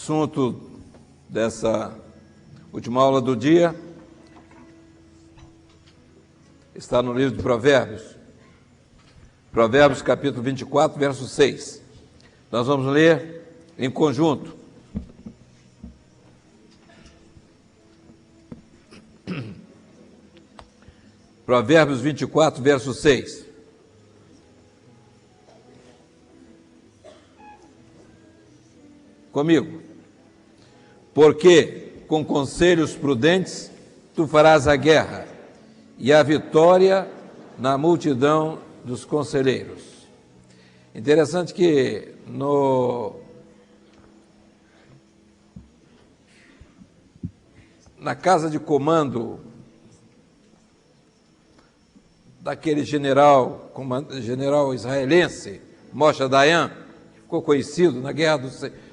assunto dessa última aula do dia está no livro de Provérbios. Provérbios, capítulo 24, verso 6. Nós vamos ler em conjunto. Provérbios 24, verso 6. Comigo. Porque com conselhos prudentes tu farás a guerra, e a vitória na multidão dos conselheiros. Interessante que na casa de comando daquele general israelense, Moshe Dayan, que ficou conhecido na Guerra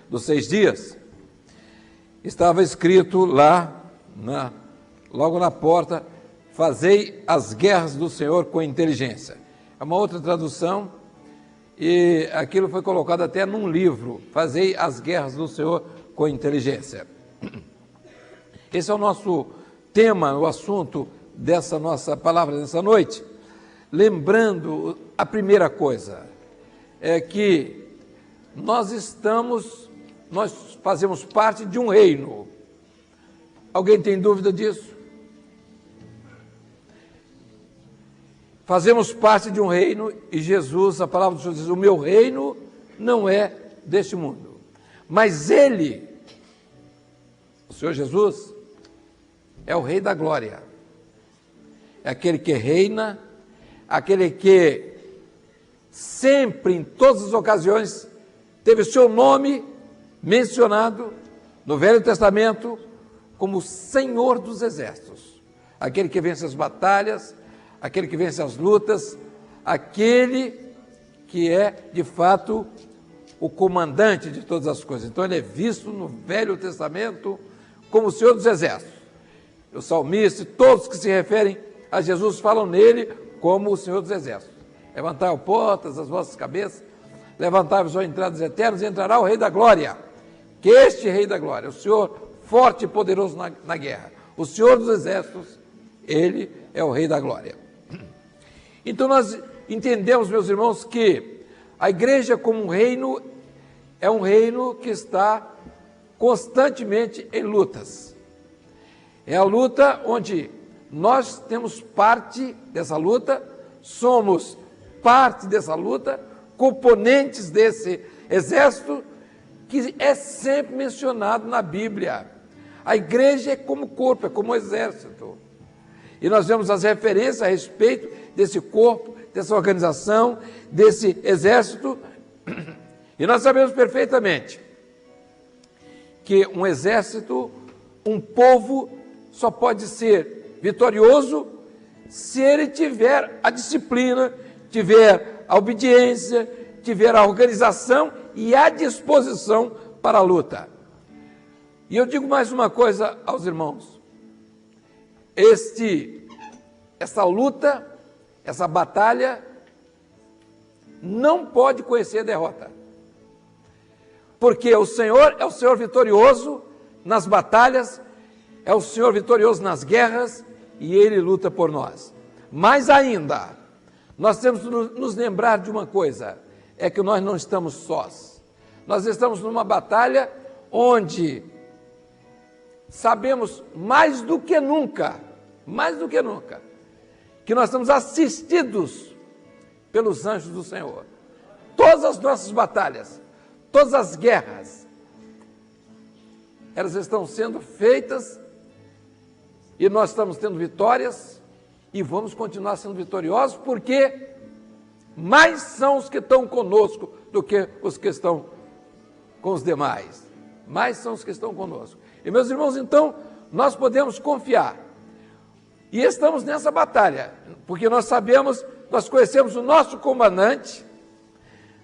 dos 6 Dias, estava escrito lá, logo na porta: fazei as guerras do Senhor com inteligência. É uma outra tradução, e aquilo foi colocado até num livro: fazei as guerras do Senhor com inteligência. Esse é o nosso tema, o assunto dessa nossa palavra dessa noite. Lembrando, a primeira coisa é que nós fazemos parte de um reino. Alguém tem dúvida disso? Fazemos parte de um reino e Jesus, a palavra do Senhor diz: o meu reino não é deste mundo. Mas Ele, o Senhor Jesus, é o Rei da Glória. É aquele que reina, aquele que sempre, em todas as ocasiões, teve o seu nome mencionado no Velho Testamento como Senhor dos Exércitos. Aquele que vence as batalhas, aquele que vence as lutas, aquele que é, de fato, o comandante de todas as coisas. Então, ele é visto no Velho Testamento como o Senhor dos Exércitos. O salmista e todos que se referem a Jesus falam nele como o Senhor dos Exércitos. Levantai portas as vossas cabeças, levantai-vos, ó entradas eternas, e entrará o Rei da Glória. Que este Rei da Glória, o Senhor forte e poderoso na guerra, o Senhor dos Exércitos, ele é o Rei da Glória. Então nós entendemos, meus irmãos, que a igreja como um reino é um reino que está constantemente em lutas. É a luta onde nós temos parte dessa luta, somos parte dessa luta, componentes desse exército que é sempre mencionado na Bíblia. A igreja é como corpo, é como exército. E nós vemos as referências a respeito desse corpo, dessa organização, desse exército. E nós sabemos perfeitamente que um exército, um povo, só pode ser vitorioso se ele tiver a disciplina, tiver a obediência, tiver a organização e a disposição para a luta. E eu digo mais uma coisa aos irmãos: essa luta, essa batalha, não pode conhecer derrota. Porque o Senhor é o Senhor vitorioso nas batalhas, é o Senhor vitorioso nas guerras, e Ele luta por nós. Mas ainda, nós temos que nos lembrar de uma coisa: é que nós não estamos sós. Nós estamos numa batalha onde sabemos mais do que nunca, que nós estamos assistidos pelos anjos do Senhor. Todas as nossas batalhas, todas as guerras, elas estão sendo feitas e nós estamos tendo vitórias e vamos continuar sendo vitoriosos, porque mais são os que estão conosco do que os que estão com os demais. Mais são os que estão conosco. E, meus irmãos, então, nós podemos confiar. E estamos nessa batalha, porque nós sabemos, nós conhecemos o nosso comandante,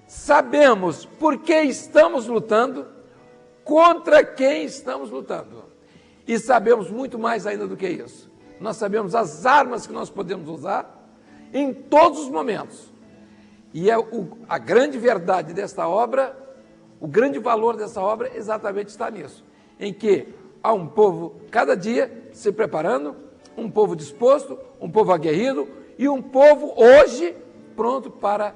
sabemos por que estamos lutando, contra quem estamos lutando. E sabemos muito mais ainda do que isso. Nós sabemos as armas que nós podemos usar em todos os momentos. E é a grande verdade desta obra, O grande valor dessa obra exatamente está nisso, em que há um povo, cada dia, se preparando, um povo disposto, um povo aguerrido e um povo, hoje, pronto para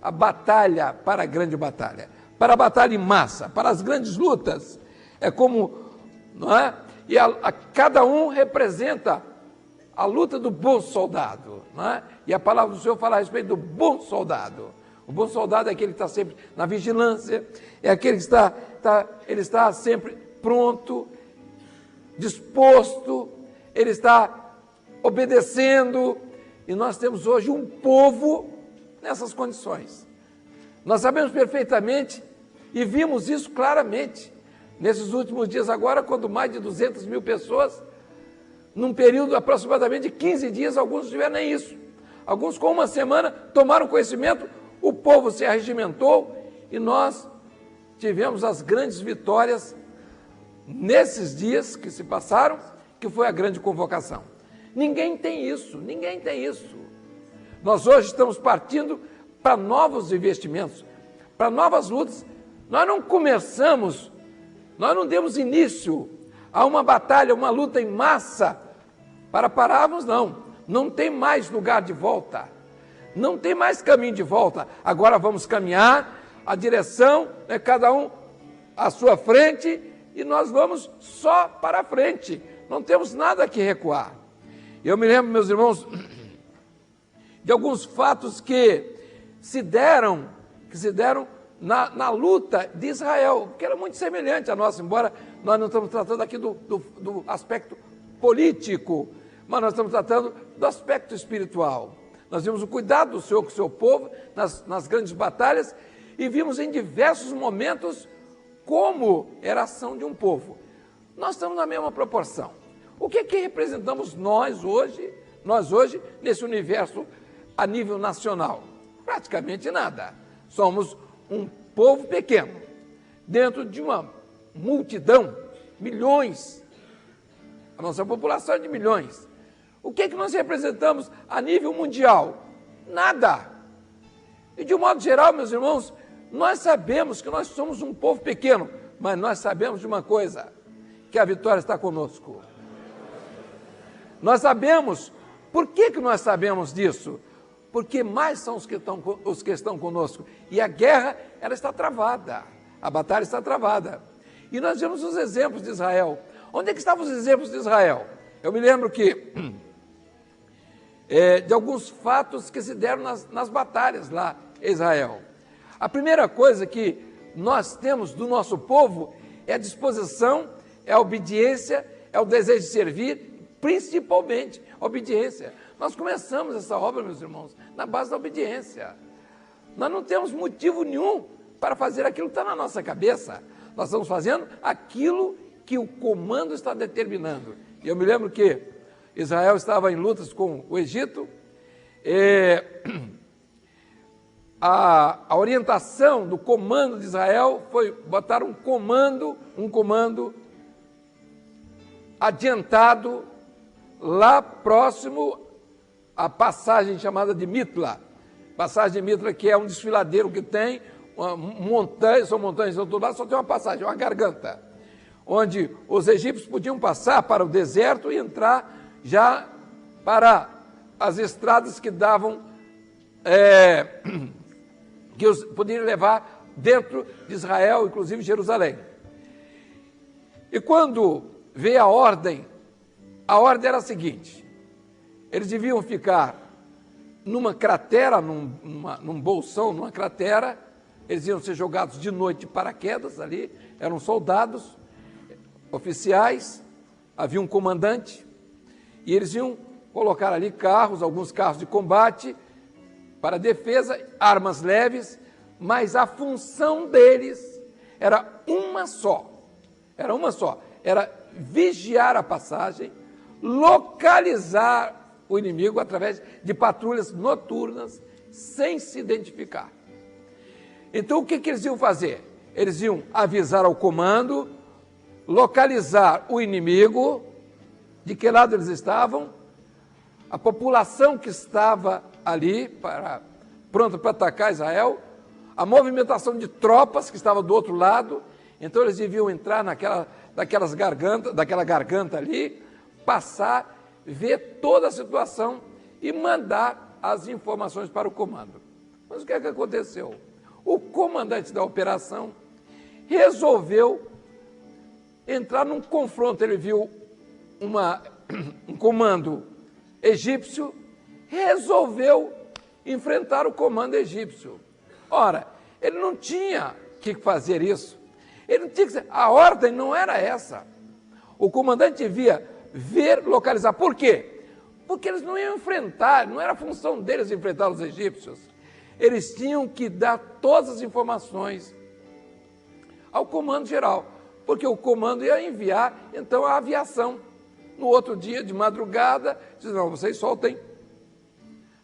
a batalha, para a grande batalha, para a batalha em massa, para as grandes lutas. É como, não é? E cada um representa a luta do bom soldado, não é? E a palavra do Senhor fala a respeito do bom soldado. O bom soldado é aquele que está sempre na vigilância, é aquele que está sempre pronto, disposto, ele está obedecendo. E nós temos hoje um povo nessas condições. Nós sabemos perfeitamente e vimos isso claramente nesses últimos dias agora, quando mais de 200 mil pessoas, num período aproximadamente de 15 dias, alguns não tiveram nem isso. Alguns com uma semana tomaram conhecimento, o povo se arregimentou e nós tivemos as grandes vitórias nesses dias que se passaram, que foi a grande convocação. Ninguém tem isso, ninguém tem isso. Nós hoje estamos partindo para novos investimentos, para novas lutas. Nós não começamos, nós não demos início a uma batalha, uma luta em massa para pararmos, não. Não tem mais lugar de volta, não tem mais caminho de volta. Agora vamos caminhar, a direção, né, cada um à sua frente, e nós vamos só para a frente, não temos nada que recuar. Eu me lembro, meus irmãos, de alguns fatos que se deram na luta de Israel, que era muito semelhante à nossa, embora nós não estamos tratando aqui do aspecto político, mas nós estamos tratando do aspecto espiritual. Nós vimos o cuidado do Senhor com o seu povo nas grandes batalhas e vimos em diversos momentos como era a ação de um povo. Nós estamos na mesma proporção. O que representamos nós hoje, nesse universo a nível nacional? Praticamente nada. Somos um povo pequeno, dentro de uma multidão, milhões. A nossa população é de milhões. O que nós representamos a nível mundial? Nada. E de um modo geral, meus irmãos, nós sabemos que nós somos um povo pequeno, mas nós sabemos de uma coisa, que a vitória está conosco. Nós sabemos. Por que nós sabemos disso? Porque mais são os que estão conosco. E a guerra, ela está travada. A batalha está travada. E nós vemos os exemplos de Israel. Onde é que estavam os exemplos de Israel? Eu me lembro que de alguns fatos que se deram nas batalhas lá em Israel. A primeira coisa que nós temos do nosso povo é a disposição, é a obediência, é o desejo de servir, principalmente a obediência. Nós começamos essa obra, meus irmãos, na base da obediência. Nós não temos motivo nenhum para fazer aquilo que está na nossa cabeça. Nós estamos fazendo aquilo que o comando está determinando. E eu me lembro que Israel estava em lutas com o Egito. A orientação do comando de Israel foi botar um comando adiantado lá próximo à passagem chamada de Mitla. Passagem de Mitla, que é um desfiladeiro que tem uma montanha, são montanhas do outro lado, só tem uma passagem, uma garganta, onde os egípcios podiam passar para o deserto e entrar já para as estradas que davam, que os poderiam levar dentro de Israel, inclusive Jerusalém. E quando veio a ordem era a seguinte: eles deviam ficar numa cratera, num bolsão, numa cratera. Eles iam ser jogados de noite de paraquedas ali, eram soldados, oficiais, havia um comandante, e eles iam colocar ali carros, alguns carros de combate, para defesa, armas leves, mas a função deles era uma só, era vigiar a passagem, localizar o inimigo através de patrulhas noturnas, sem se identificar. Então, o que eles iam fazer? Eles iam avisar ao comando, localizar o inimigo, de que lado eles estavam, a população que estava ali, pronta para atacar Israel, a movimentação de tropas que estava do outro lado, então eles deviam entrar daquela garganta ali, passar, ver toda a situação e mandar as informações para o comando. Mas o que é que aconteceu? O comandante da operação resolveu entrar num confronto. Ele viu um comando egípcio, resolveu enfrentar o comando egípcio. Ora, ele não tinha que fazer isso. Ele não tinha que, a ordem não era essa. O comandante devia ver, localizar. Por quê? Porque eles não iam enfrentar, não era função deles enfrentar os egípcios. Eles tinham que dar todas as informações ao comando geral, porque o comando ia enviar, então, a aviação. No outro dia, de madrugada, diz, não, vocês soltem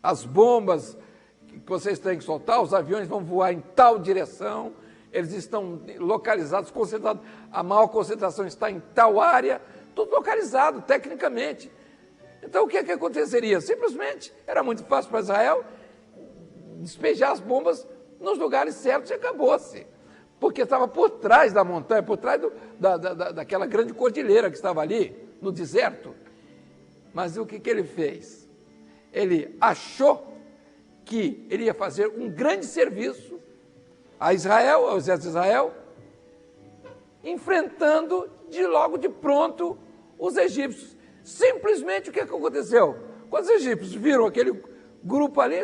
as bombas que vocês têm que soltar, os aviões vão voar em tal direção, eles estão localizados, concentrados, a maior concentração está em tal área, tudo localizado, tecnicamente. Então, o que é que aconteceria? Simplesmente, era muito fácil para Israel despejar as bombas nos lugares certos e acabou-se. Porque estava por trás da montanha, por trás daquela grande cordilheira que estava ali, no deserto. Mas o que ele fez? Ele achou que ele ia fazer um grande serviço a Israel, ao exército de Israel, enfrentando logo de pronto os egípcios. Simplesmente o que aconteceu? Quando os egípcios viram aquele grupo ali,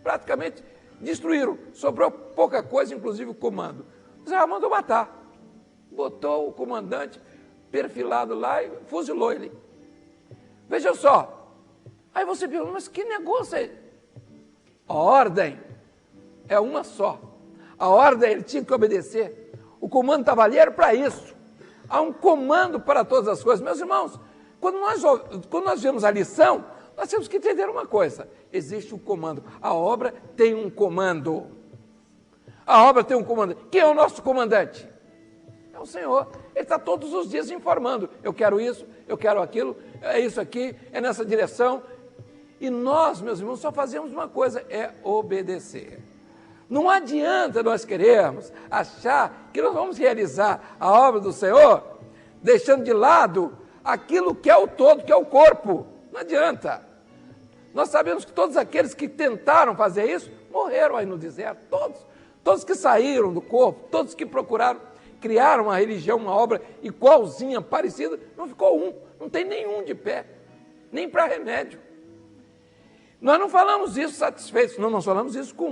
praticamente destruíram. Sobrou pouca coisa, inclusive o comando. Israel mandou matar. Botou o comandante perfilado lá e fuzilou ele. Veja só. Aí você pergunta, mas que negócio é esse? A ordem é uma só. A ordem ele tinha que obedecer. O comando estava ali, era para isso. Há um comando para todas as coisas. Meus irmãos, quando nós vemos a lição, nós temos que entender uma coisa. Existe um comando. A obra tem um comando. A obra tem um comando. Quem é o nosso comandante? É o Senhor. Ele está todos os dias informando. Eu quero isso, eu quero aquilo, é isso aqui, é nessa direção. E nós, meus irmãos, só fazemos uma coisa, é obedecer. Não adianta nós querermos achar que nós vamos realizar a obra do Senhor deixando de lado aquilo que é o todo, que é o corpo. Não adianta. Nós sabemos que todos aqueles que tentaram fazer isso, morreram aí no deserto, todos que saíram do corpo, todos que procuraram, criaram uma religião, uma obra igualzinha, parecida, não ficou um, não tem nenhum de pé, nem para remédio. Nós não falamos isso satisfeitos, não, nós falamos isso com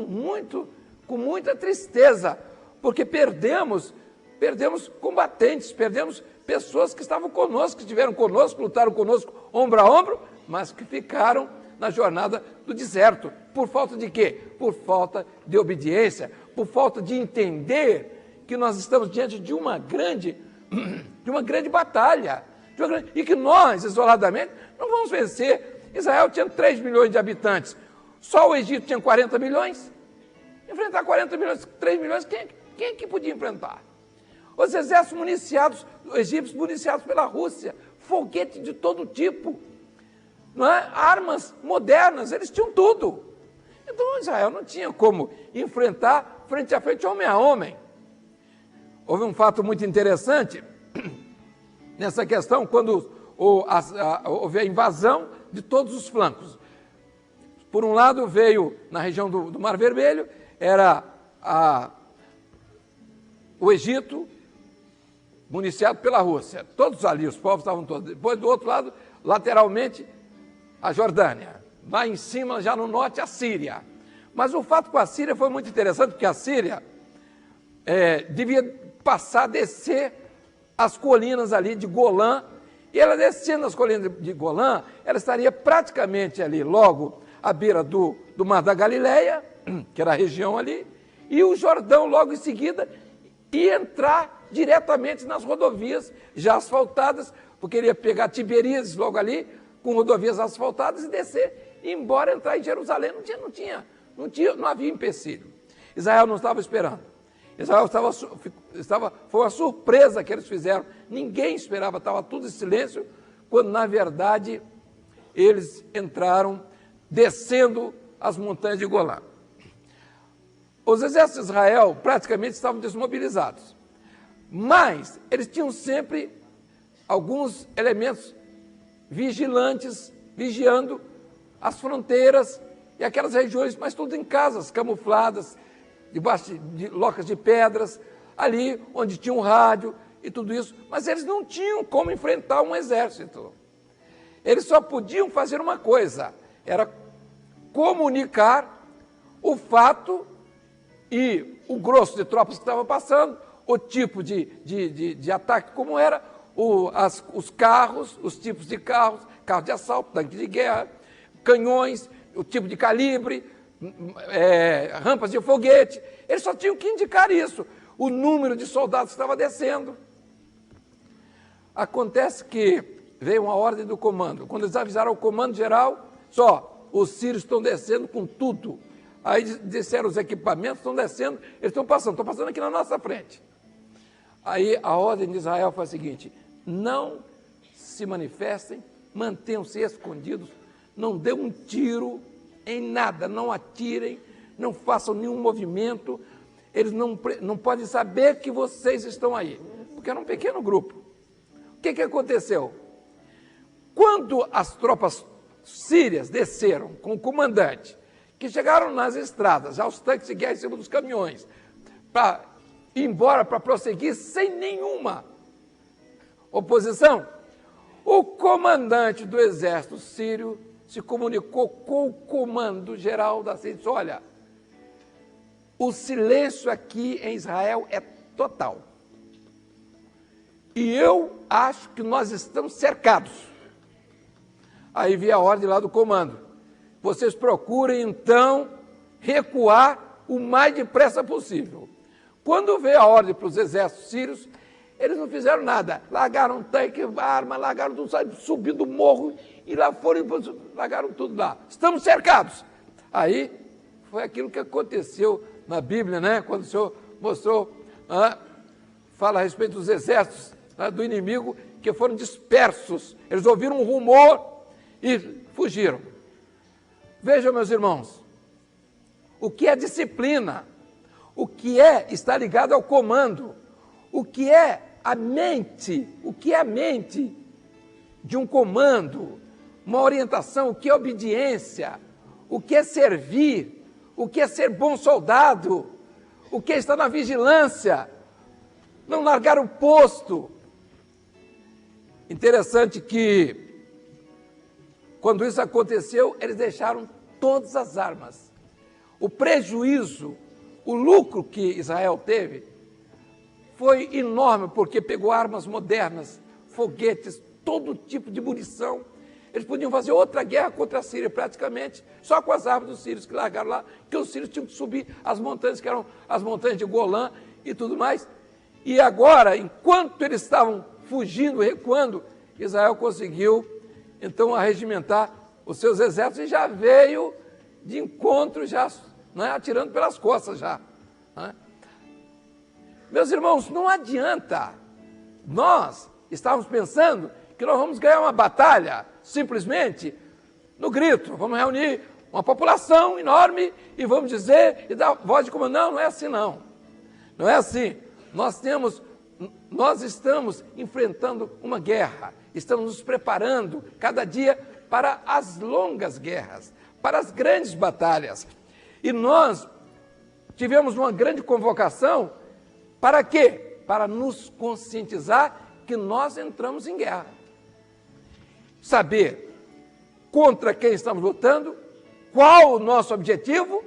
muita tristeza, porque perdemos combatentes, perdemos pessoas que estavam conosco, que estiveram conosco, lutaram conosco ombro a ombro, mas que ficaram na jornada do deserto. Por falta de quê? Por falta de obediência, por falta de entender que nós estamos diante de uma grande batalha, e que nós, isoladamente, não vamos vencer. Israel tinha 3 milhões de habitantes, só o Egito tinha 40 milhões. Enfrentar 40 milhões, 3 milhões, quem é que podia enfrentar? Os exércitos municiados, egípcios municiados pela Rússia, foguete de todo tipo, não é? Armas modernas, eles tinham tudo. Então Israel não tinha como enfrentar frente a frente, homem a homem. Houve um fato muito interessante nessa questão, quando houve a invasão de todos os flancos. Por um lado veio na região do Mar Vermelho, era o Egito, municiado pela Rússia. Todos ali, os povos estavam todos. Depois, do outro lado, lateralmente, a Jordânia. Lá em cima, já no norte, a Síria. Mas o fato com a Síria foi muito interessante, porque a Síria devia descer as colinas ali de Golã, e ela descendo as colinas de Golã, ela estaria praticamente ali, logo à beira do Mar da Galileia, que era a região ali, e o Jordão logo em seguida, e entrar diretamente nas rodovias já asfaltadas, porque ele ia pegar Tiberíades logo ali, com rodovias asfaltadas e descer, e embora entrar em Jerusalém, não havia empecilho. Israel não estava esperando. Israel foi uma surpresa que eles fizeram. Ninguém esperava, estava tudo em silêncio, quando na verdade eles entraram descendo as montanhas de Golã. Os exércitos de Israel praticamente estavam desmobilizados, mas eles tinham sempre alguns elementos vigilantes, vigiando as fronteiras e aquelas regiões, mas tudo em casas camufladas, debaixo de locas de pedras, ali onde tinha um rádio e tudo isso, mas eles não tinham como enfrentar um exército. Eles só podiam fazer uma coisa, era comunicar o fato e o grosso de tropas que estava passando, o tipo de ataque como era, os carros, os tipos de carros, carros de assalto, tanque de guerra, canhões, o tipo de calibre, rampas de foguete. Eles só tinham que indicar isso, o número de soldados que estava descendo. Acontece que veio uma ordem do comando. Quando eles avisaram o comando geral, os sírios estão descendo com tudo. Aí disseram os equipamentos, estão descendo, eles estão passando aqui na nossa frente. Aí a ordem de Israel foi a seguinte: não se manifestem, mantenham-se escondidos, não dê um tiro em nada, não atirem, não façam nenhum movimento, eles não podem saber que vocês estão aí, porque era um pequeno grupo. O que aconteceu? Quando as tropas sírias desceram com o comandante, que chegaram nas estradas, já os tanques de guerra em cima dos caminhões, para ir embora, para prosseguir sem nenhuma oposição, o comandante do exército sírio se comunicou com o comando geral da Síria e disse: olha, o silêncio aqui em Israel é total. E eu acho que nós estamos cercados. Aí veio a ordem lá do comando: vocês procurem, então, recuar o mais depressa possível. Quando veio a ordem para os exércitos sírios, eles não fizeram nada. Largaram tanque, arma, largaram tudo, subindo o morro, e lá foram, largaram tudo lá. Estamos cercados. Aí, foi aquilo que aconteceu na Bíblia, né? Quando o Senhor mostrou, fala a respeito dos exércitos do inimigo, que foram dispersos. Eles ouviram um rumor e fugiram. Vejam, meus irmãos, o que é disciplina, o que é estar ligado ao comando, o que é a mente de um comando, uma orientação, o que é obediência, o que é servir, o que é ser bom soldado, o que é estar na vigilância, não largar o posto. Interessante que, quando isso aconteceu, eles deixaram todas as armas. O prejuízo, o lucro que Israel teve foi enorme, porque pegou armas modernas, foguetes, todo tipo de munição. Eles podiam fazer outra guerra contra a Síria, praticamente, só com as armas dos sírios que largaram lá, que os sírios tinham que subir as montanhas, que eram as montanhas de Golã e tudo mais. E agora, enquanto eles estavam fugindo, recuando, Israel conseguiu, então, arregimentar os seus exércitos e já veio de encontro, já, atirando pelas costas já. Meus irmãos, não adianta nós estávamos pensando que nós vamos ganhar uma batalha simplesmente no grito, vamos reunir uma população enorme e vamos dizer e dar voz de comando. Não, não é assim não. Não é assim. Nós estamos enfrentando uma guerra, estamos nos preparando cada dia para as longas guerras, para as grandes batalhas. E nós tivemos uma grande convocação para quê? Para nos conscientizar que nós entramos em guerra. Saber contra quem estamos lutando, qual o nosso objetivo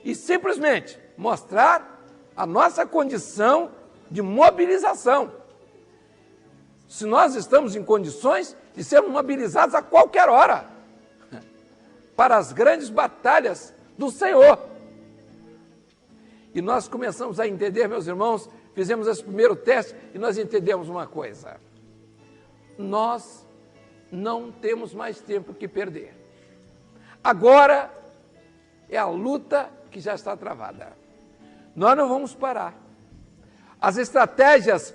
e simplesmente mostrar a nossa condição de mobilização. Se nós estamos em condições de sermos mobilizados a qualquer hora para as grandes batalhas do Senhor. E nós começamos a entender, meus irmãos, fizemos esse primeiro teste e nós entendemos uma coisa. Nós não temos mais tempo que perder. Agora é a luta que já está travada. Nós não vamos parar. As estratégias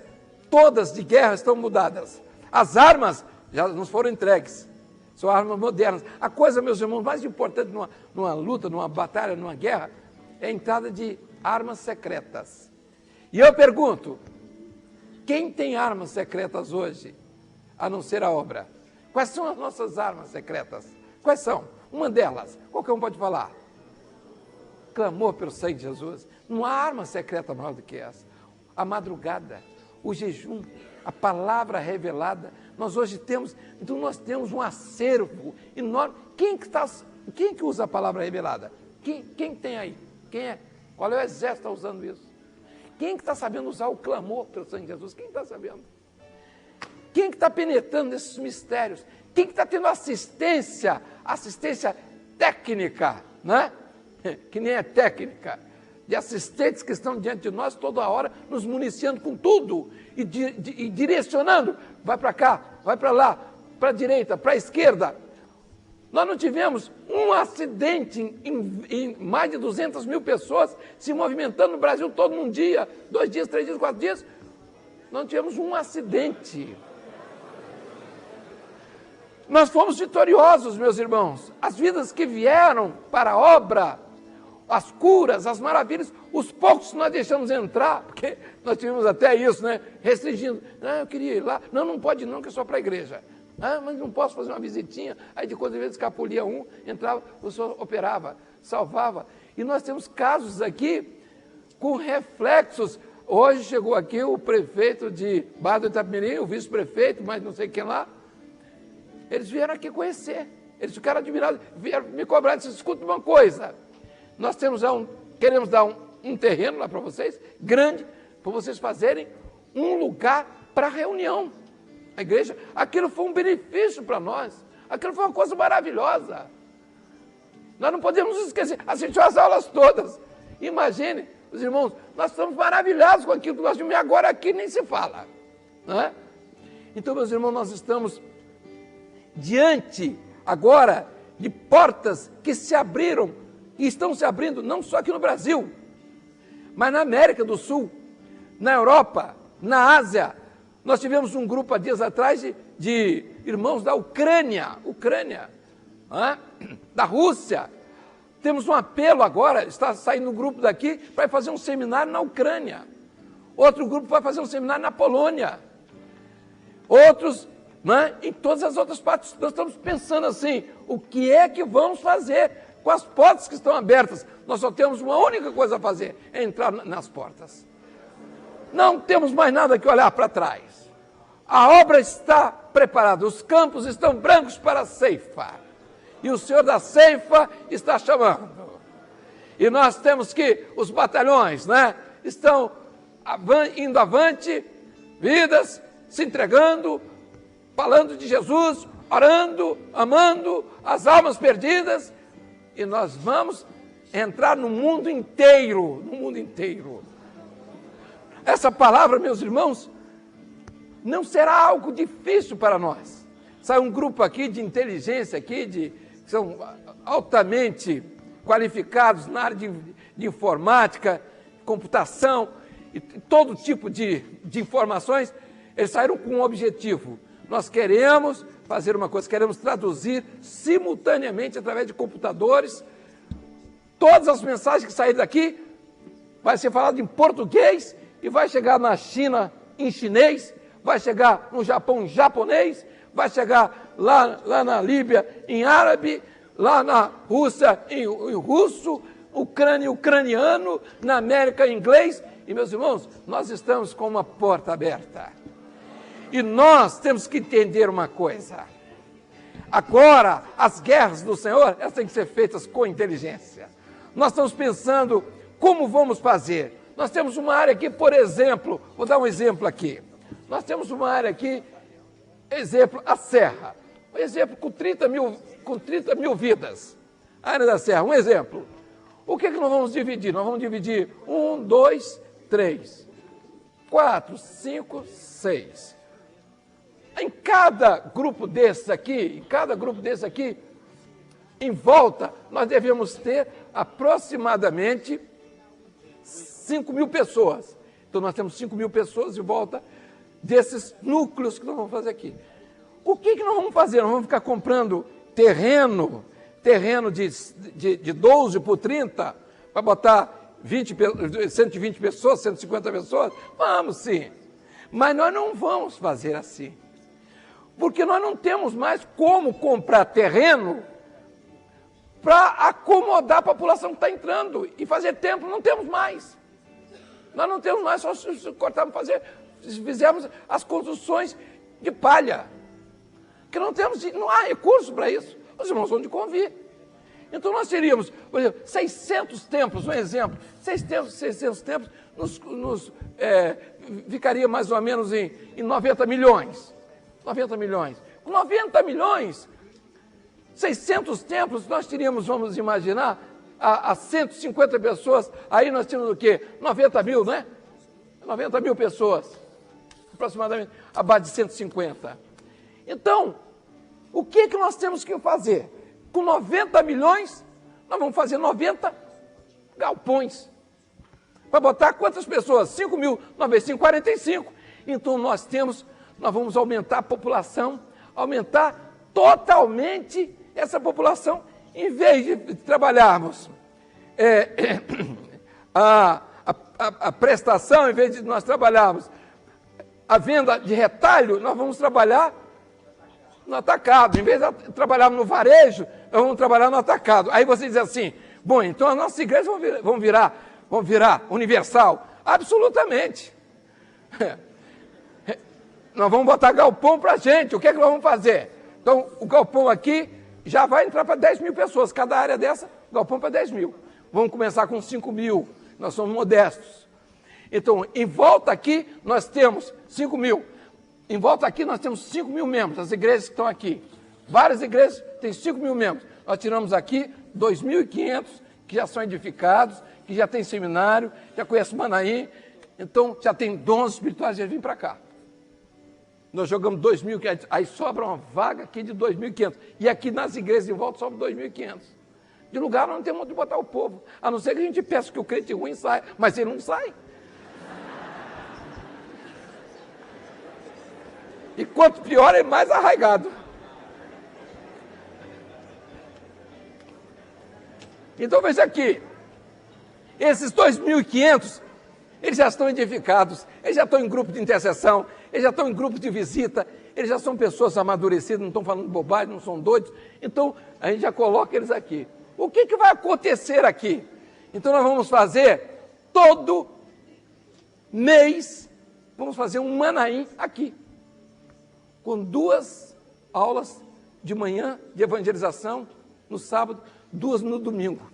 todas de guerra estão mudadas. As armas já nos foram entregues. São armas modernas. A coisa, meus irmãos, mais importante numa luta, numa batalha, numa guerra, é a entrada de armas secretas. E eu pergunto, quem tem armas secretas hoje, a não ser a obra? Quais são as nossas armas secretas? Quais são? Uma delas, qualquer um pode falar. Clamor pelo sangue de Jesus. Não há arma secreta maior do que essa. A madrugada, o jejum, a palavra revelada. Nós hoje temos, então nós temos um acervo enorme. Quem que usa a palavra revelada? Quem tem aí? Quem é? Qual é o exército que está usando isso? Quem que está sabendo usar o clamor pelo sangue de Jesus? Quem está sabendo? Quem que está penetrando nesses mistérios? Quem que está tendo assistência técnica, né? Que nem é técnica, de assistentes que estão diante de nós toda hora, nos municiando com tudo e direcionando, vai para cá, vai para lá, para a direita, para a esquerda. Nós não tivemos um acidente em mais de 200 mil pessoas se movimentando no Brasil todo num dia, 2 dias, 3 dias, 4 dias. Não tivemos um acidente. Nós fomos vitoriosos, meus irmãos. As vidas que vieram para a obra, as curas, as maravilhas, os poucos que nós deixamos entrar, porque nós tivemos até isso, né? Restringindo. Não, eu queria ir lá. Não, não pode não, que é só para a igreja. Ah, mas não posso fazer uma visitinha. Aí de quando vezes escapulia um, entrava, o senhor operava, salvava. E nós temos casos aqui com reflexos. Hoje chegou aqui o prefeito de Barra do Itapemirim, o vice-prefeito, mas não sei quem lá. Eles vieram aqui conhecer. Eles ficaram admirados, vieram me cobrar, disseram, escuta uma coisa. Nós queremos dar um terreno lá para vocês, grande, para vocês fazerem um lugar para reunião. A igreja, aquilo foi um benefício para nós, aquilo foi uma coisa maravilhosa. Nós não podemos esquecer, assistiu às aulas todas. Imagine, os irmãos, nós estamos maravilhados com aquilo que nós vimos, e agora aqui nem se fala. Não é? Então, meus irmãos, nós estamos diante agora de portas que se abriram, e estão se abrindo não só aqui no Brasil, mas na América do Sul, na Europa, na Ásia. Nós tivemos um grupo há dias atrás de irmãos da Ucrânia, da Rússia. Temos um apelo agora, está saindo um grupo daqui para fazer um seminário na Ucrânia. Outro grupo vai fazer um seminário na Polônia. Outros, né, em todas as outras partes. Nós estamos pensando assim, o que é que vamos fazer com as portas que estão abertas? Nós só temos uma única coisa a fazer, é entrar nas portas. Não temos mais nada que olhar para trás. A obra está preparada, os campos estão brancos para a ceifa. E o Senhor da ceifa está chamando. E nós temos que, os batalhões, né, estão indo avante, vidas, se entregando, falando de Jesus, orando, amando as almas perdidas. E nós vamos entrar no mundo inteiro, Essa palavra, meus irmãos, não será algo difícil para nós. Sai um grupo aqui de inteligência, que são altamente qualificados na área de informática, computação, e todo tipo de informações. Eles saíram com um objetivo. Nós queremos fazer uma coisa, queremos traduzir simultaneamente, através de computadores, todas as mensagens que saírem daqui, vai ser falado em português, e vai chegar na China em chinês, vai chegar no Japão em japonês, vai chegar lá na Líbia em árabe, lá na Rússia em russo, Ucrânia em ucraniano, na América em inglês. E, meus irmãos, nós estamos com uma porta aberta. E nós temos que entender uma coisa. Agora, as guerras do Senhor, elas têm que ser feitas com inteligência. Nós estamos pensando como vamos fazer. Nós temos uma área aqui, por exemplo, vou dar um exemplo aqui. Nós temos uma área aqui, exemplo, a Serra. Um exemplo com 30 mil vidas. A área da Serra, um exemplo. O que nós vamos dividir? Nós vamos dividir 1, 2, 3, 4, 5, 6. Em cada grupo desses aqui, em volta, nós devemos ter aproximadamente 5 mil pessoas. Então, nós temos 5 mil pessoas em volta desses núcleos que nós vamos fazer aqui. O que nós vamos fazer? Nós vamos ficar comprando terreno de 12 por 30, Vai botar 120 pessoas, 150 pessoas? Vamos sim. Mas nós não vamos fazer assim. Porque nós não temos mais como comprar terreno para acomodar a população que está entrando e fazer templo. Não temos mais. Nós não temos mais, só se cortarmos, fizermos as construções de palha. Que não há recurso para isso. Os irmãos vão de convir. Então nós teríamos, por exemplo, 600 templos, um exemplo, 600 templos ficaria mais ou menos em 90 milhões. 90 milhões. Com 90 milhões, 600 templos, nós teríamos, vamos imaginar, a 150 pessoas, aí nós tínhamos o quê? 90 mil, né? 90 mil pessoas, aproximadamente, a base de 150. Então, o que nós temos que fazer? Com 90 milhões, nós vamos fazer 90 galpões. Vai botar quantas pessoas? 5 mil, 9 vezes 5, 45. Então, nós vamos aumentar a população, aumentar totalmente essa população, em vez de trabalharmos a prestação, em vez de nós trabalharmos a venda de retalho, nós vamos trabalhar no atacado. Em vez de trabalharmos no varejo, nós vamos trabalhar no atacado. Aí você diz assim, bom, então as nossas igrejas vão virar universal. Absolutamente. Nós vamos botar galpão para a gente. O que é que nós vamos fazer? Então, o galpão aqui já vai entrar para 10 mil pessoas. Cada área dessa, galpão para 10 mil. Vamos começar com 5 mil. Nós somos modestos. Então, em volta aqui, nós temos 5 mil. Em volta aqui, nós temos 5 mil membros. As igrejas que estão aqui. Várias igrejas têm 5 mil membros. Nós tiramos aqui 2.500 que já são edificados, que já tem seminário, já conhecem Manaim. Então, já tem dons espirituais, já vêm para cá. Nós jogamos 2.500, aí sobra uma vaga aqui de 2.500. E aqui nas igrejas em volta sobra 2.500. De lugar nós não temos onde botar o povo. A não ser que a gente peça que o crente ruim saia, mas ele não sai. E quanto pior, é mais arraigado. Então veja aqui, esses 2.500, eles já estão edificados, eles já estão em grupo de intercessão, eles já estão em grupo de visita, eles já são pessoas amadurecidas, não estão falando bobagem, não são doidos, então a gente já coloca eles aqui. O que vai acontecer aqui? Então nós vamos fazer, todo mês, vamos fazer um Manaim aqui, com 2 aulas de manhã de evangelização no sábado, 2 no domingo.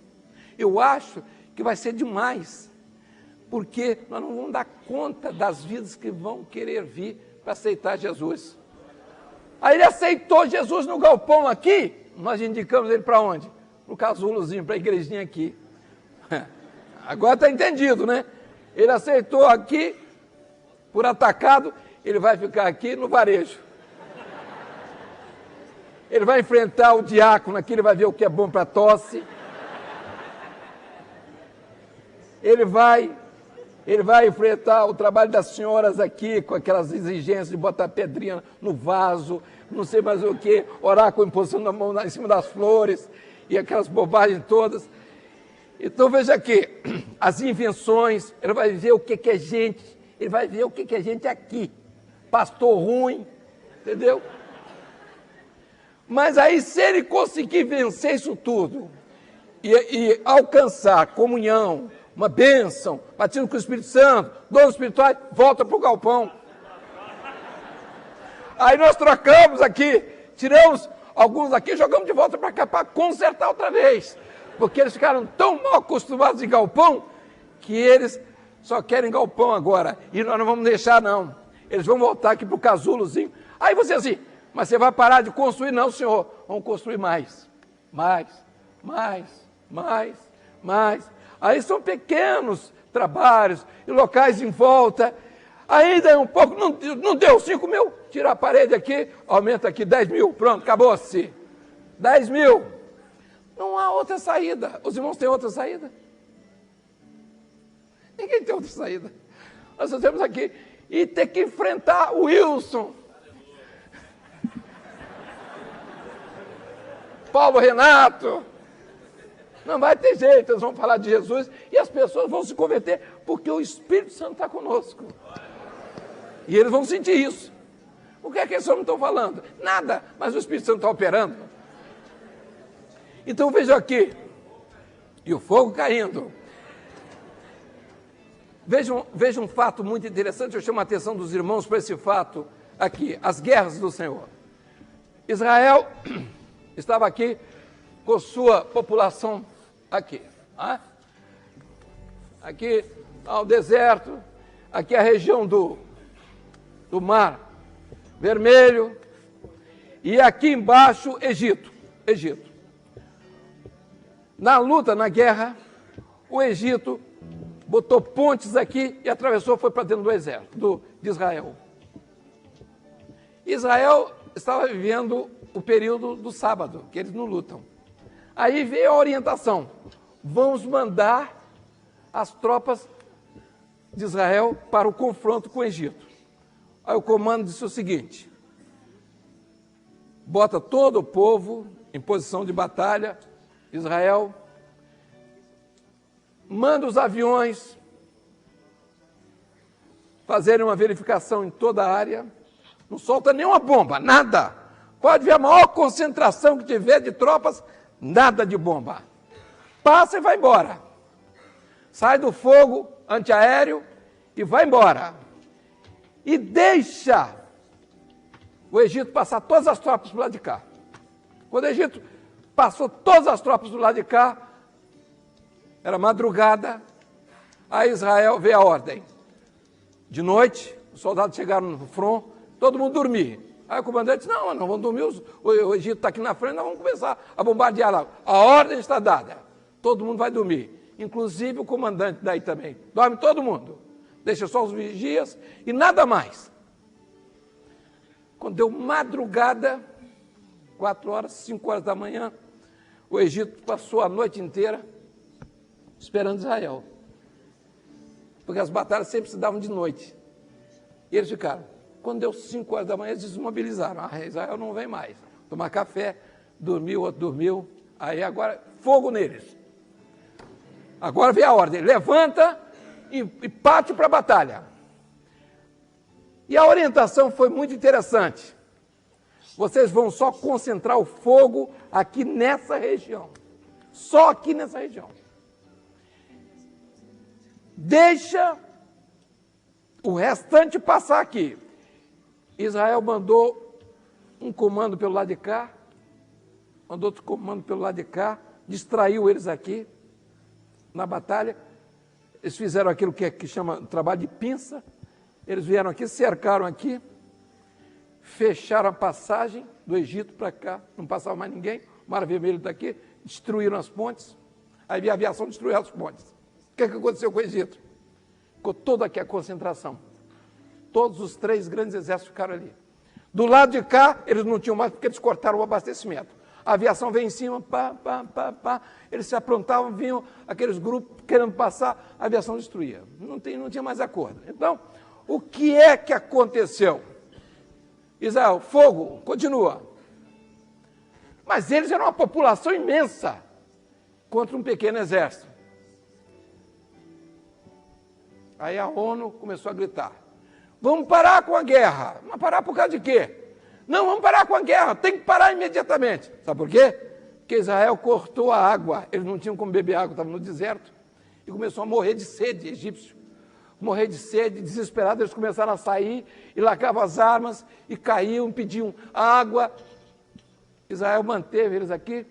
Eu acho que vai ser demais, porque nós não vamos dar conta das vidas que vão querer vir para aceitar Jesus. Aí ele aceitou Jesus no galpão aqui, nós indicamos ele para onde? Para o casulozinho, para a igrejinha aqui. Agora está entendido, né? Ele aceitou aqui, por atacado, ele vai ficar aqui no varejo. Ele vai enfrentar o diácono aqui, ele vai ver o que é bom para tosse. Ele vai enfrentar o trabalho das senhoras aqui, com aquelas exigências de botar pedrinha no vaso, não sei mais o que, orar com a imposição da mão em cima das flores, e aquelas bobagens todas. Então veja aqui, as invenções, ele vai ver o que é gente, ele vai ver o que é gente aqui. Pastor ruim, entendeu? Mas aí, se ele conseguir vencer isso tudo, e alcançar comunhão, uma bênção, batismo com o Espírito Santo, dons espirituais, volta para o galpão. Aí nós trocamos aqui, tiramos alguns aqui, jogamos de volta para cá para consertar outra vez. Porque eles ficaram tão mal acostumados em galpão, que eles só querem galpão agora. E nós não vamos deixar, não. Eles vão voltar aqui para o casulozinho. Aí você assim, mas você vai parar de construir? Não, senhor. Vamos construir mais. Mais. Aí são pequenos trabalhos e locais em volta. Ainda é um pouco, não deu 5 mil, tira a parede aqui, aumenta aqui 10 mil, pronto, acabou-se. 10 mil. Não há outra saída. Os irmãos têm outra saída? Ninguém tem outra saída. Nós só temos aqui e ter que enfrentar o Wilson. Paulo Renato. Não vai ter jeito, eles vão falar de Jesus e as pessoas vão se converter, porque o Espírito Santo está conosco. E eles vão sentir isso. O que é que eles não estão falando? Nada, mas o Espírito Santo está operando. Então vejam aqui, e o fogo caindo. Vejam um fato muito interessante, eu chamo a atenção dos irmãos para esse fato aqui, as guerras do Senhor. Israel estava aqui com sua população aqui. Aqui ao deserto, aqui a região do Mar Vermelho, e aqui embaixo Egito. Na luta, na guerra, o Egito botou pontes aqui e atravessou, foi para dentro do exército de Israel. Israel estava vivendo o período do sábado, que eles não lutam. Aí veio a orientação, vamos mandar as tropas de Israel para o confronto com o Egito. Aí o comando disse o seguinte, bota todo o povo em posição de batalha, Israel, manda os aviões fazerem uma verificação em toda a área, não solta nenhuma bomba, nada. Pode ver a maior concentração que tiver de tropas, nada de bomba. Passa e vai embora. Sai do fogo antiaéreo e vai embora. E deixa o Egito passar todas as tropas do lado de cá. Quando o Egito passou todas as tropas do lado de cá, era madrugada, aí Israel veio a ordem. De noite, os soldados chegaram no front, todo mundo dormia. Aí o comandante disse, não vamos dormir, o Egito está aqui na frente, nós vamos começar a bombardear lá. A ordem está dada, todo mundo vai dormir, inclusive o comandante daí também. Dorme todo mundo, deixa só os vigias e nada mais. Quando deu madrugada, 4 horas, 5 horas da manhã, o Egito passou a noite inteira esperando Israel. Porque as batalhas sempre se davam de noite. E eles ficaram. Quando deu 5 horas da manhã, eles desmobilizaram. Israel não vem mais. Tomar café, dormiu, outro dormiu. Aí agora, fogo neles. Agora vem a ordem. Levanta e parte para a batalha. E a orientação foi muito interessante. Vocês vão só concentrar o fogo aqui nessa região. Só aqui nessa região. Deixa o restante passar aqui. Israel mandou um comando pelo lado de cá, mandou outro comando pelo lado de cá, distraiu eles aqui na batalha. Eles fizeram aquilo que chama trabalho de pinça. Eles vieram aqui, cercaram aqui, fecharam a passagem do Egito para cá, não passava mais ninguém, o Mar Vermelho está aqui, destruíram as pontes, aí a aviação destruiu as pontes. O que aconteceu com o Egito? Ficou toda aqui a concentração. Todos os 3 grandes exércitos ficaram ali. Do lado de cá, eles não tinham mais, porque eles cortaram o abastecimento. A aviação veio em cima, eles se aprontavam, vinham aqueles grupos querendo passar, a aviação destruía. Não tinha mais acordo. Então, o que é que aconteceu? Israel, fogo, continua. Mas eles eram uma população imensa contra um pequeno exército. Aí a ONU começou a gritar, vamos parar com a guerra. Mas parar por causa de quê? Não, vamos parar com a guerra, tem que parar imediatamente. Sabe por quê? Porque Israel cortou a água, eles não tinham como beber água, estavam no deserto, e começou a morrer de sede, egípcio. Morrer de sede, desesperados, eles começaram a sair, e largavam as armas, e caíam, pediam água. Israel manteve eles aqui,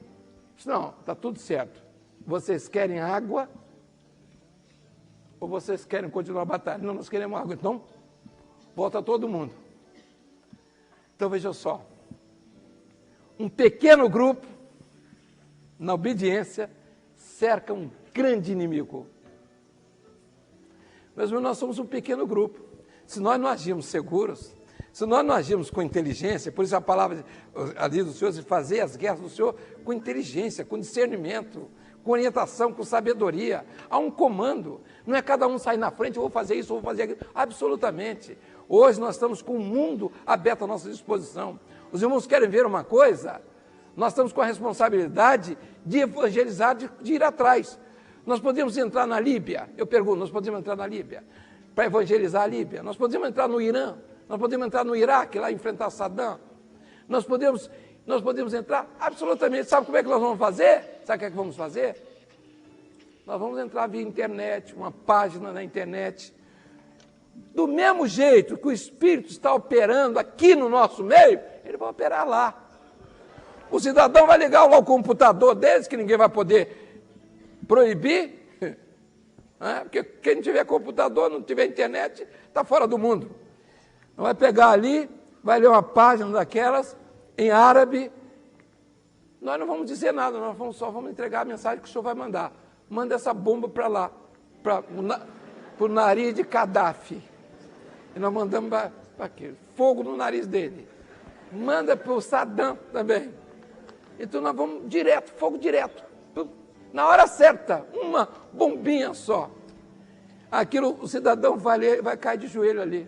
disse, não, está tudo certo, vocês querem água, ou vocês querem continuar a batalha? Não, nós queremos água, então volta todo mundo. Então veja só, um pequeno grupo, na obediência, cerca um grande inimigo. Mas nós somos um pequeno grupo. Se nós não agirmos seguros, se nós não agirmos com inteligência, por isso a palavra ali do Senhor, de fazer as guerras do Senhor com inteligência, com discernimento, com orientação, com sabedoria. Há um comando. Não é cada um sair na frente, eu vou fazer isso, eu vou fazer aquilo. Absolutamente. Hoje nós estamos com o mundo aberto à nossa disposição. Os irmãos querem ver uma coisa? nós estamos com a responsabilidade de evangelizar, de ir atrás. Nós podemos entrar na Líbia, eu pergunto, nós podemos entrar na Líbia para evangelizar a Líbia? Nós podemos entrar no Irã, nós podemos entrar no Iraque, lá enfrentar Saddam. Nós podemos entrar absolutamente. Sabe como é que nós vamos fazer? Sabe o que é que vamos fazer? Nós vamos entrar via internet, uma página na internet. Do mesmo jeito que o Espírito está operando aqui no nosso meio, ele vai operar lá. O cidadão vai ligar lá o computador deles, que ninguém vai poder proibir, porque quem não tiver computador, não tiver internet, está fora do mundo. Vai pegar ali, vai ler uma página daquelas, em árabe. Nós não vamos dizer nada, nós só vamos entregar a mensagem que o senhor vai mandar. Manda essa bomba para lá, para o nariz de Gaddafi. E nós mandamos para aquele, fogo no nariz dele. Manda para o Saddam também. Então nós vamos direto, fogo direto. Na hora certa, uma bombinha só. Aquilo, o cidadão vai cair de joelho ali,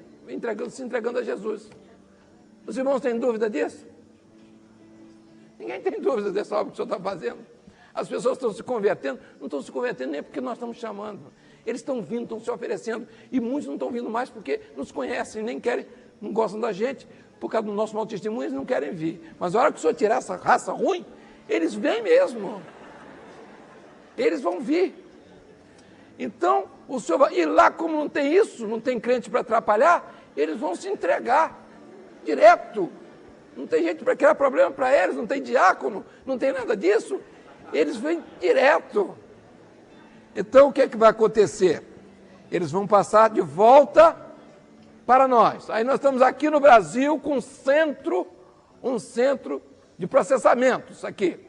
se entregando a Jesus. Os irmãos têm dúvida disso? Ninguém tem dúvida dessa obra que o senhor está fazendo. As pessoas estão se convertendo, não estão se convertendo nem porque nós estamos chamando. Eles estão vindo, estão se oferecendo, e muitos não estão vindo mais porque nos conhecem, nem querem, não gostam da gente, por causa do nosso mau testemunho, eles não querem vir. Mas a hora que o senhor tirar essa raça ruim, eles vêm mesmo. Eles vão vir. Então, o senhor vai, e lá como não tem isso, não tem crente para atrapalhar, eles vão se entregar direto. Não tem jeito para criar problema para eles, não tem diácono, não tem nada disso. Eles vêm direto. Então, o que é que vai acontecer? Eles vão passar de volta para nós. Aí nós estamos aqui no Brasil com um centro de processamentos aqui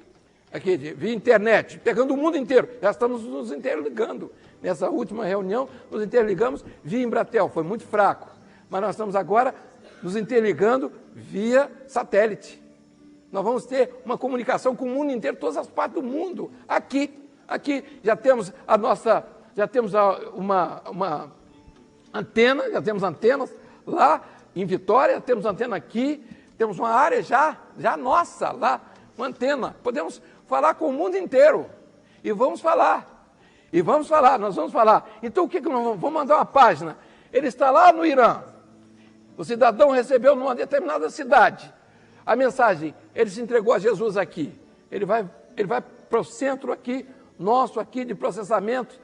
via internet, pegando o mundo inteiro. Já estamos nos interligando. Nessa última reunião, nos interligamos via Embratel, foi muito fraco. Mas nós estamos agora nos interligando via satélite. Nós vamos ter uma comunicação com o mundo inteiro, todas as partes do mundo, aqui já temos uma antena, já temos antenas lá em Vitória, temos antena aqui, temos uma área já nossa lá, uma antena, podemos falar com o mundo inteiro, e vamos falar, nós vamos falar. Então o que nós vamos mandar uma página, ele está lá no Irã, o cidadão recebeu numa determinada cidade a mensagem, ele se entregou a Jesus aqui, ele vai para o centro aqui, nosso aqui de processamento,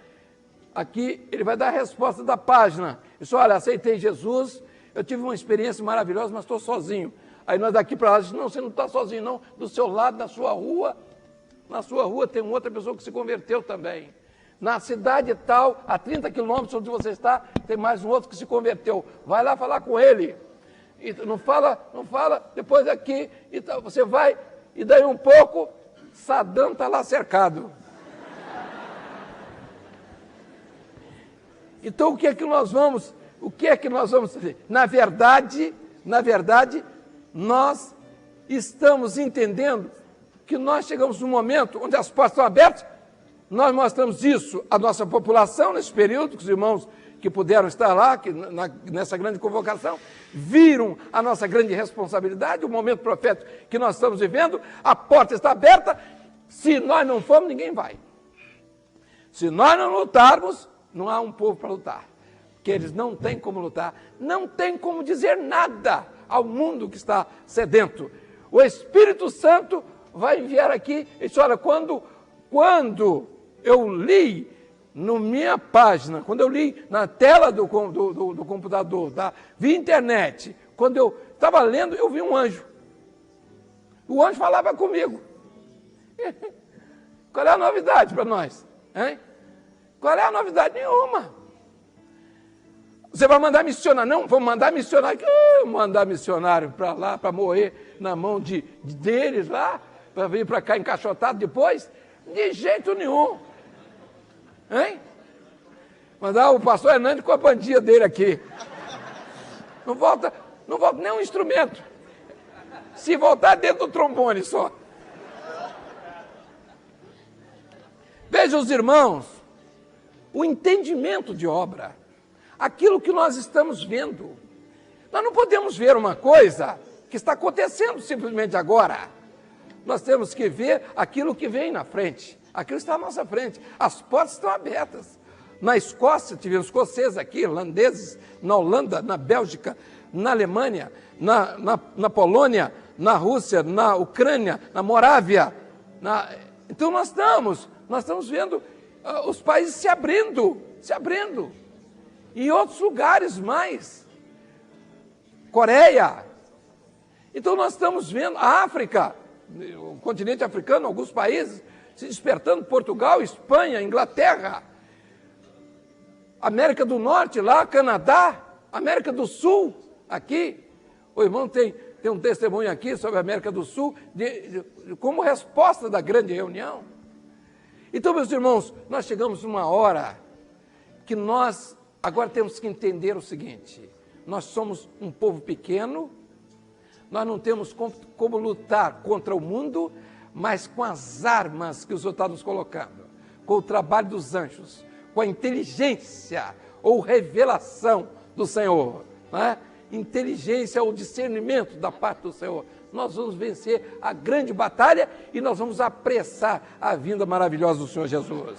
aqui ele vai dar a resposta da página, ele diz, olha, aceitei Jesus, eu tive uma experiência maravilhosa, mas estou sozinho. Aí nós daqui para lá, não, você não está sozinho não, do seu lado, na sua rua tem uma outra pessoa que se converteu também. Na cidade tal, a 30 quilômetros onde você está, tem mais um outro que se converteu. Vai lá falar com ele. E não fala, depois aqui, então você vai, e daí um pouco, Saddam está lá cercado. Então o que é que nós vamos fazer? Na verdade, nós estamos entendendo que nós chegamos num momento onde as portas estão abertas, nós mostramos isso à nossa população nesse período, que os irmãos que puderam estar lá, nessa grande convocação, viram a nossa grande responsabilidade, o momento profético que nós estamos vivendo, a porta está aberta, se nós não formos, ninguém vai. Se nós não lutarmos, não há um povo para lutar, porque eles não têm como lutar, não têm como dizer nada ao mundo que está sedento. O Espírito Santo vai enviar aqui, e diz, olha, quando eu li na minha página, quando eu li na tela do computador, via internet, quando eu estava lendo, eu vi um anjo. O anjo falava comigo. Qual é a novidade para nós? Hein? Qual é a novidade? Nenhuma. Você vai mandar missionário? Não, vou mandar missionário. Mandar missionário para lá, para morrer na mão deles lá, para vir para cá encaixotado depois? De jeito nenhum. Hein? Mandar o pastor Hernandes com a bandinha dele aqui. Não volta nem um instrumento. Se voltar dentro do trombone só. Vejam os irmãos, o entendimento de obra, aquilo que nós estamos vendo. Nós não podemos ver uma coisa que está acontecendo simplesmente agora. nós temos que ver aquilo que vem na frente, aquilo está à nossa frente, as portas estão abertas. Na Escócia, tivemos escoceses aqui, irlandeses, na Holanda, na Bélgica, na Alemanha, na Polônia, na Rússia, na Ucrânia, na Morávia. Então nós estamos vendo os países se abrindo, e outros lugares mais. Coreia. Então nós estamos vendo a África, o continente africano, alguns países se despertando, Portugal, Espanha, Inglaterra, América do Norte lá, Canadá, América do Sul, aqui. O irmão tem um testemunho aqui sobre a América do Sul, como resposta da grande reunião. Então, meus irmãos, nós chegamos numa hora que nós agora temos que entender o seguinte: nós somos um povo pequeno, nós não temos como lutar contra o mundo, mas com as armas que o Senhor está nos colocando, com o trabalho dos anjos, com a inteligência ou revelação do Senhor, não é? Inteligência ou discernimento da parte do Senhor, nós vamos vencer a grande batalha e nós vamos apressar a vinda maravilhosa do Senhor Jesus.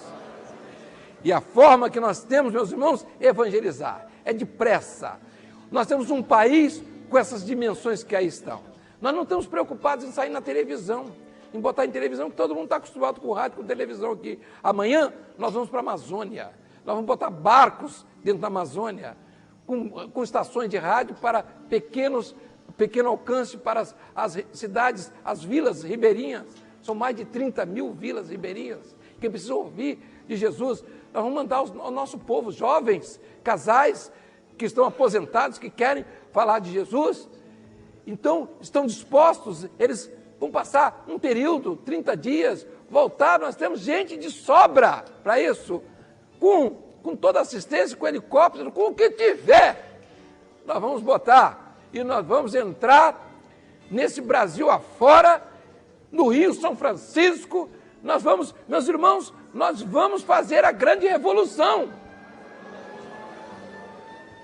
E a forma que nós temos, meus irmãos, é evangelizar, é depressa. Nós temos um país com essas dimensões que aí estão. Nós não estamos preocupados em sair na televisão, em botar em televisão, que todo mundo está acostumado com rádio, com televisão aqui. Amanhã nós vamos para a Amazônia, nós vamos botar barcos dentro da Amazônia, com estações de rádio para pequeno alcance para as cidades, as vilas ribeirinhas. São mais de 30 mil vilas ribeirinhas que precisam ouvir de Jesus. Nós vamos mandar o nosso povo, jovens, casais que estão aposentados, que querem falar de Jesus. Então, estão dispostos, eles vão passar um período, 30 dias, voltar. Nós temos gente de sobra para isso, com toda assistência, com helicóptero, com o que tiver. Nós vamos botar e nós vamos entrar nesse Brasil afora, no Rio, São Francisco. Nós vamos, meus irmãos, nós vamos fazer a grande revolução,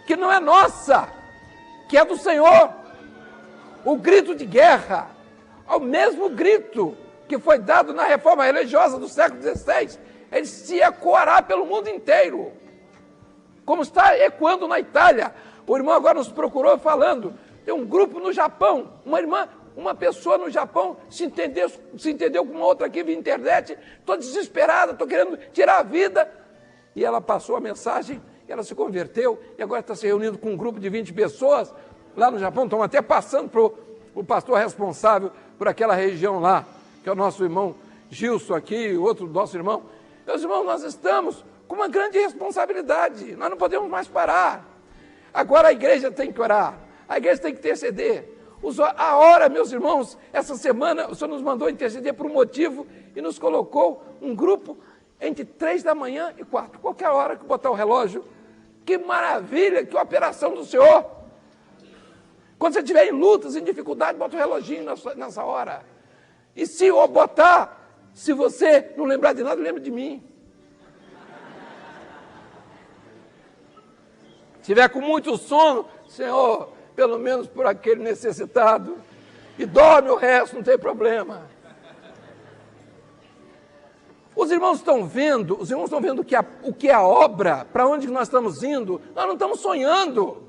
que não é nossa, que é do Senhor. O grito de guerra, ao mesmo grito que foi dado na reforma religiosa do século XVI, ele se ecoará pelo mundo inteiro, como está ecoando na Itália. O irmão agora nos procurou falando, tem um grupo no Japão, uma pessoa no Japão se entendeu com uma outra aqui via internet, estou desesperada, estou querendo tirar a vida, e ela passou a mensagem, ela se converteu, e agora está se reunindo com um grupo de 20 pessoas, lá no Japão, estão até passando para o pastor responsável por aquela região lá, que é o nosso irmão Gilson aqui, outro nosso irmão. Meus irmãos, nós estamos com uma grande responsabilidade, nós não podemos mais parar. Agora a igreja tem que orar, a igreja tem que interceder. A hora, meus irmãos, essa semana o Senhor nos mandou interceder por um motivo e nos colocou um grupo entre 3 da manhã e 4, qualquer hora que botar o relógio. Que maravilha, que operação do Senhor. Quando você estiver em lutas, em dificuldade, bota o reloginho nessa hora. E se eu botar, se você não lembrar de nada, lembre de mim. Se tiver com muito sono, Senhor, pelo menos por aquele necessitado, e dorme o resto, não tem problema. Os irmãos estão vendo o que é a obra, para onde nós estamos indo. Nós não estamos sonhando,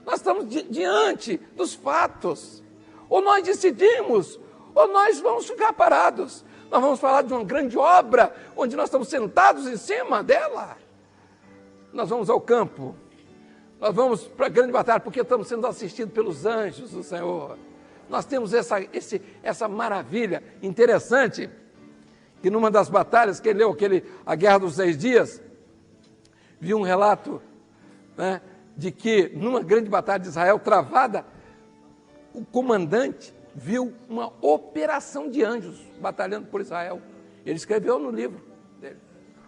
nós estamos diante dos fatos. Ou nós decidimos, ou nós vamos ficar parados. Nós vamos falar de uma grande obra, onde nós estamos sentados em cima dela. Nós vamos ao campo, nós vamos para a grande batalha, porque estamos sendo assistidos pelos anjos do Senhor. Nós temos essa maravilha interessante, que numa das batalhas, quem leu a Guerra dos 6 Dias, viu um relato, né, de que numa grande batalha de Israel travada, o comandante viu uma operação de anjos batalhando por Israel. Ele escreveu no livro dele.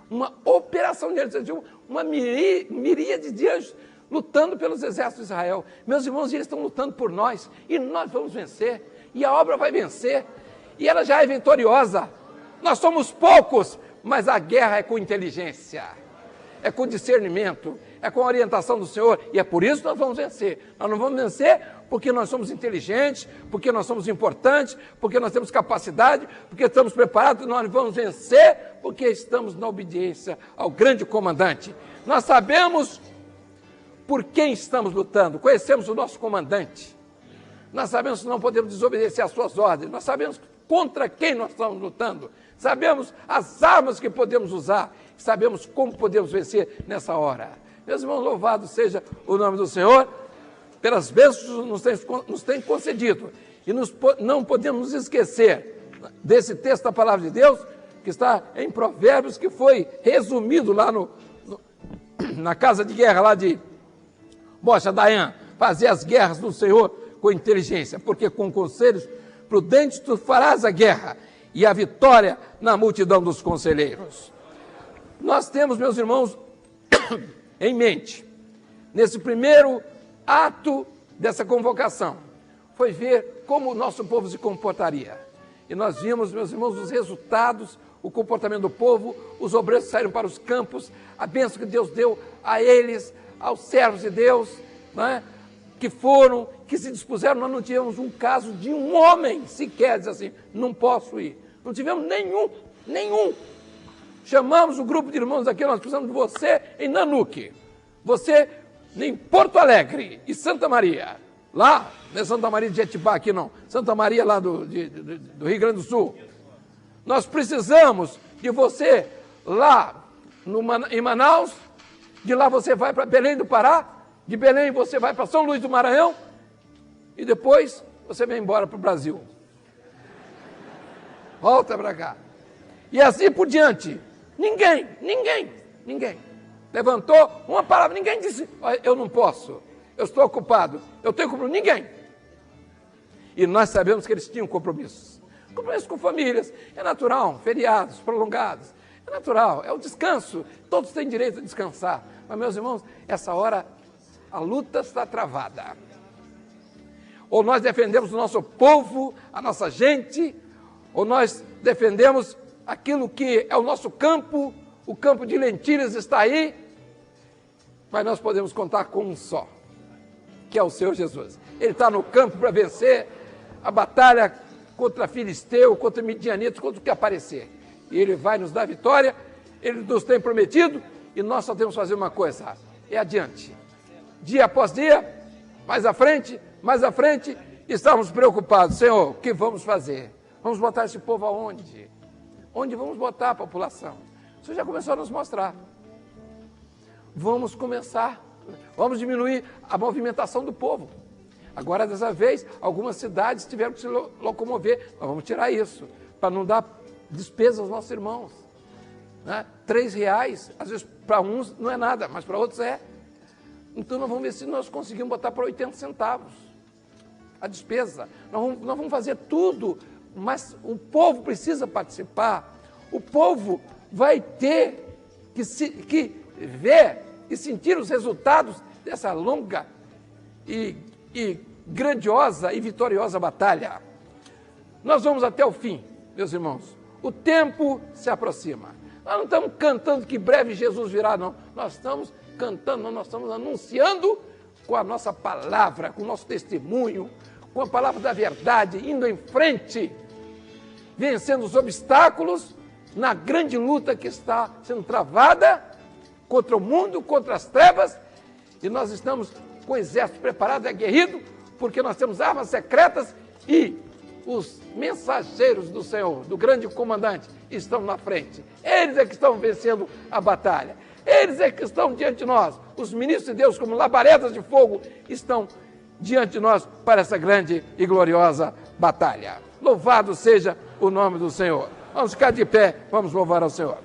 Uma operação de anjos, uma miríade de anjos lutando pelos exércitos de Israel. Meus irmãos, eles estão lutando por nós, e nós vamos vencer, e a obra vai vencer, e ela já é vitoriosa. Nós somos poucos, mas a guerra é com inteligência. é com discernimento, é com a orientação do Senhor, e é por isso que nós vamos vencer. Nós não vamos vencer porque nós somos inteligentes, porque nós somos importantes, porque nós temos capacidade, porque estamos preparados, nós vamos vencer porque estamos na obediência ao grande comandante. Nós sabemos por quem estamos lutando, conhecemos o nosso comandante, nós sabemos que não podemos desobedecer às suas ordens, nós sabemos contra quem nós estamos lutando, sabemos as armas que podemos usar, sabemos como podemos vencer nessa hora. Meus irmãos, louvado seja o nome do Senhor, pelas bênçãos que nos tem concedido. E não podemos nos esquecer desse texto da palavra de Deus, que está em Provérbios, que foi resumido lá na casa de guerra lá de Bocha Dayan, fazer as guerras do Senhor com inteligência, porque com conselhos prudentes tu farás a guerra, e a vitória na multidão dos conselheiros. Nós temos, meus irmãos, em mente, nesse primeiro ato dessa convocação, foi ver como o nosso povo se comportaria. E nós vimos, meus irmãos, os resultados, o comportamento do povo, os obreiros saíram para os campos, a bênção que Deus deu a eles, aos servos de Deus, né, que se dispuseram. Nós não tivemos um caso de um homem sequer, diz assim, não posso ir. Não tivemos nenhum. Chamamos o grupo de irmãos aqui, nós precisamos de você em Nanuque, você em Porto Alegre e Santa Maria, lá, não é Santa Maria de Jetibá aqui não, Santa Maria lá do Rio Grande do Sul. Nós precisamos de você lá em Manaus, de lá você vai para Belém do Pará, de Belém você vai para São Luís do Maranhão e depois você vem embora para o Brasil. Volta para cá. E assim por diante. Ninguém levantou uma palavra, ninguém disse, eu não posso, eu estou ocupado, eu tenho compromisso, ninguém. E nós sabemos que eles tinham compromissos com famílias, é natural, feriados prolongados, é natural, é o descanso, todos têm direito a descansar. Mas, meus irmãos, essa hora a luta está travada. Ou nós defendemos o nosso povo, a nossa gente, ou nós defendemos aquilo que é o nosso campo, o campo de lentilhas está aí, mas nós podemos contar com um só, que é o Senhor Jesus. Ele está no campo para vencer a batalha contra Filisteu, contra Midianitas, contra o que aparecer. E Ele vai nos dar vitória, Ele nos tem prometido, e nós só temos que fazer uma coisa, é adiante. Dia após dia, mais à frente, estamos preocupados. Senhor, o que vamos fazer? Vamos botar esse povo aonde? Onde vamos botar a população? O Senhor já começou a nos mostrar. Vamos diminuir a movimentação do povo. Agora, dessa vez, algumas cidades tiveram que se locomover. Nós vamos tirar isso, para não dar despesa aos nossos irmãos. Né? R$3, às vezes para uns não é nada, mas para outros é. Então nós vamos ver se nós conseguimos botar para 80 centavos a despesa. Nós vamos fazer tudo, mas o povo precisa participar. O povo vai ter que ver e sentir os resultados dessa longa e grandiosa e vitoriosa batalha. Nós vamos até o fim, meus irmãos. O tempo se aproxima. Nós não estamos cantando que breve Jesus virá, não. Nós estamos cantando, nós estamos anunciando com a nossa palavra, com o nosso testemunho, com a palavra da verdade, indo em frente, vencendo os obstáculos na grande luta que está sendo travada contra o mundo, contra as trevas, e nós estamos com o exército preparado e aguerrido, porque nós temos armas secretas e os mensageiros do Senhor, do grande comandante, estão na frente. Eles é que estão vencendo a batalha. Eles é que estão diante de nós. Os ministros de Deus, como labaredas de fogo, estão diante de nós para essa grande e gloriosa batalha. Louvado seja o nome do Senhor. Vamos ficar de pé, vamos louvar ao Senhor.